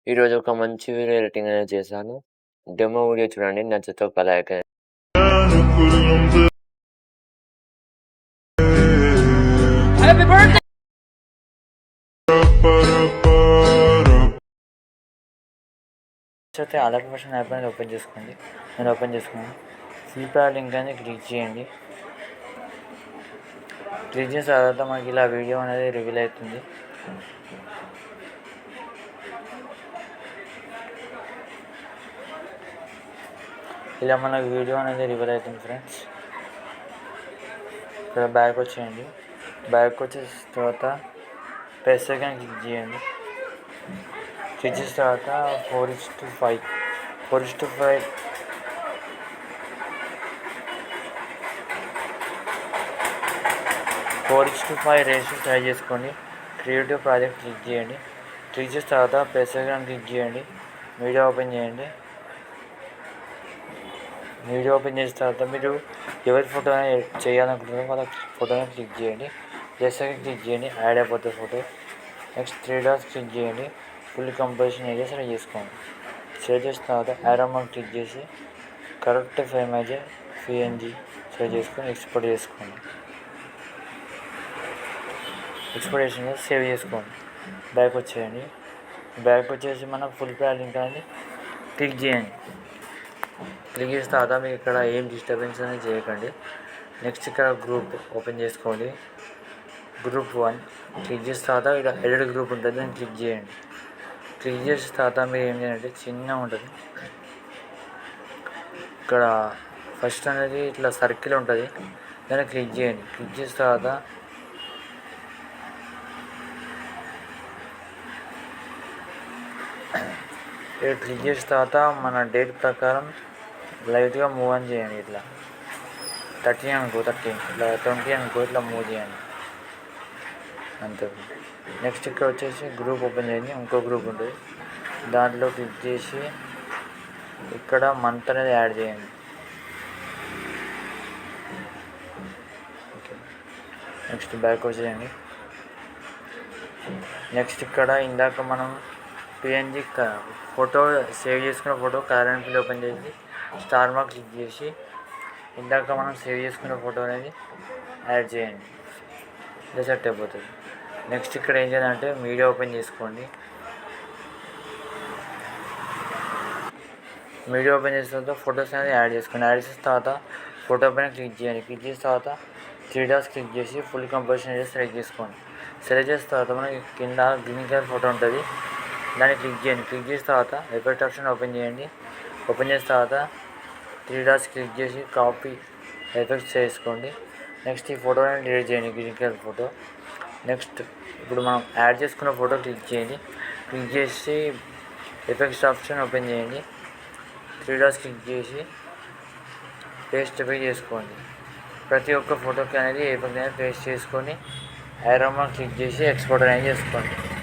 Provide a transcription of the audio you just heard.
ఈరోజు ఒక మంచి వీడియో ఎడిటింగ్ అనేది చేశాను. డెమో వీడియో చూడండి. నచ్చితే ఒక లైక్ అనేది. Happy birthday. అయితే అలర్ట్ వర్షన్ యాప్ అనేది ఓపెన్ చేసుకోండి. నేను ఓపెన్ చేసుకున్నాను. ఫ్లిప్కార్ట్ లింక్ అనేది క్లిక్ చేయండి. క్లిక్ చేసిన తర్వాత మనకి ఇలా వీడియో అనేది రివీల్ అవుతుంది. ఇలా మనకు వీడియో అనేది రివీల్ అవుతుంది ఫ్రెండ్స్. ఇక్కడ బ్యాక్ వచ్చేయండి. బ్యాక్ వచ్చేసిన తర్వాత ప్లస్ సెకండ్ క్లిక్ చేయండి. క్లిక్ చేసిన తర్వాత 4:5 రేషియో ట్రై చేసుకోండి. క్రియేటివ్ ప్రాజెక్ట్ క్లిక్ చేయండి. క్లిక్ చేసిన తర్వాత ప్లస్ సెకండ్ క్లిక్ చేయండి. వీడియో ఓపెన్ చేయండి. వీడియో ఓపెన్ చేసిన తర్వాత మీరు ఎవరి ఫోటో చేయాలనుకుంటున్నారో వాళ్ళ ఫోటోని క్లిక్ చేయండి. ప్లస్ సెకండ్ క్లిక్ చేయండి. యాడ్ అయిపోతుంది ఫోటో. నెక్స్ట్ 3 డాట్స్ క్లిక్ చేయండి. ఫుల్ కంపోజిషన్ ఏరియా సెలెక్ట్ చేసుకోండి. సెలెక్ట్ చేసిన తర్వాత యారో మార్క్ క్లిక్ చేసి కరెక్ట్ ఇమేజ్ PNG సెలెక్ట్ చేసుకొని ఎక్స్పోర్ట్ చేసుకోండి. ఎక్స్పోర్ట్ చేసిన సేవ్ చేసుకోండి. బ్యాక్ వచ్చేయండి. బ్యాక్ వచ్చేసి మనం ఫుల్ లింక్ అనేది క్లిక్ చేయండి. క్లిక్ చేసిన తర్వాత మీకు ఇక్కడ ఏం డిస్టర్బెన్స్ అనేది చేయకండి. నెక్స్ట్ ఇక్కడ గ్రూప్ ఓపెన్ చేసుకోండి. గ్రూప్ 1 క్లిక్ చేసిన తర్వాత ఇక్కడ ఎడిట్ గ్రూప్ ఉంటుంది, దాన్ని క్లిక్ చేయండి. క్లిక్ చేసిన తర్వాత మీరు ఏం చేయాలంటే చిన్న ఉంటుంది. ఇక్కడ ఫస్ట్ అనేది ఇట్లా సర్కిల్ ఉంటుంది, దాన్ని క్లిక్ చేయండి. క్లిక్ చేసిన తర్వాత క్లిక్ చేసిన తర్వాత మన డేట్ ప్రకారం లైట్గా మూవ్ ఆన్ చేయండి. ఇట్లా 13 అనుకో, 13 ఇట్లా 20 అనుకో, ఇట్లా మూవ్ చేయండి అంతే. నెక్స్ట్ ఇక్కడ వచ్చేసి గ్రూప్ ఓపెన్ చేయండి. ఇంకో గ్రూప్ ఉంటుంది, దాంట్లో క్లిక్ చేసి ఇక్కడ మంత్ అనేది యాడ్ చేయండి. ఓకే, నెక్స్ట్ బ్యాక్ వచ్చేయండి. నెక్స్ట్ ఇక్కడ ఇందాక మనం PNG ఫోటో సేవ్ చేసుకున్న ఫోటో కరెంట్ ఫిల్ ఓపెన్ చేసి స్టార్ మార్క్ క్లిక్ చేసి ఇందాక మనం సేవ్ చేసుకున్న ఫోటో అనేది యాడ్ చేయండి. ఇలా సెట్ అయిపోతుంది. నెక్స్ట్ ఇక్కడ ఏం చేయాలంటే మీడియా ఓపెన్ చేసుకోండి. మీడియా ఓపెన్ చేసిన తర్వాత ఫొటోస్ అనేది యాడ్ చేసుకోండి. యాడ్ చేసిన తర్వాత ఫోటో పైన క్లిక్ చేయండి. క్లిక్ చేసిన తర్వాత 3 డాట్స్ క్లిక్ చేసి ఫుల్ కంపోజిషన్ అనేది సెలెక్ట్ చేసుకోండి. సెలెక్ట్ చేసిన తర్వాత మనకి కింద గ్రీన్ కలర్ ఫోటో ఉంటుంది, దాన్ని క్లిక్ చేయండి. క్లిక్ చేసిన తర్వాత ఎఫెక్ట్ ఆప్షన్ ఓపెన్ చేయండి. ఓపెన్ చేసిన తర్వాత 3 డాట్స్ క్లిక్ చేసి కాపీ ఎఫెక్ట్స్ చేసుకోండి. నెక్స్ట్ ఈ ఫోటోని డిలీట్ చేయండి, గ్రీన్ కలర్ ఫోటో. నెక్స్ట్ ఇప్పుడు మనం యాడ్ చేసుకున్న ఫోటో క్లిక్ చేయండి. క్లిక్ చేసి ఎఫెక్ట్స్ ఆప్షన్ ఓపెన్ చేయండి. 3 డాట్స్ క్లిక్ చేసి పేస్ట్ ఎఫెక్ట్ చేసుకోండి. ప్రతి ఒక్క ఫోటోకి అనేది ఎఫెక్ట్ అనేది పేస్ట్ చేసుకొని యారో మార్క్ క్లిక్ చేసి ఎక్స్పోర్ట్ అనేది చేసుకోండి.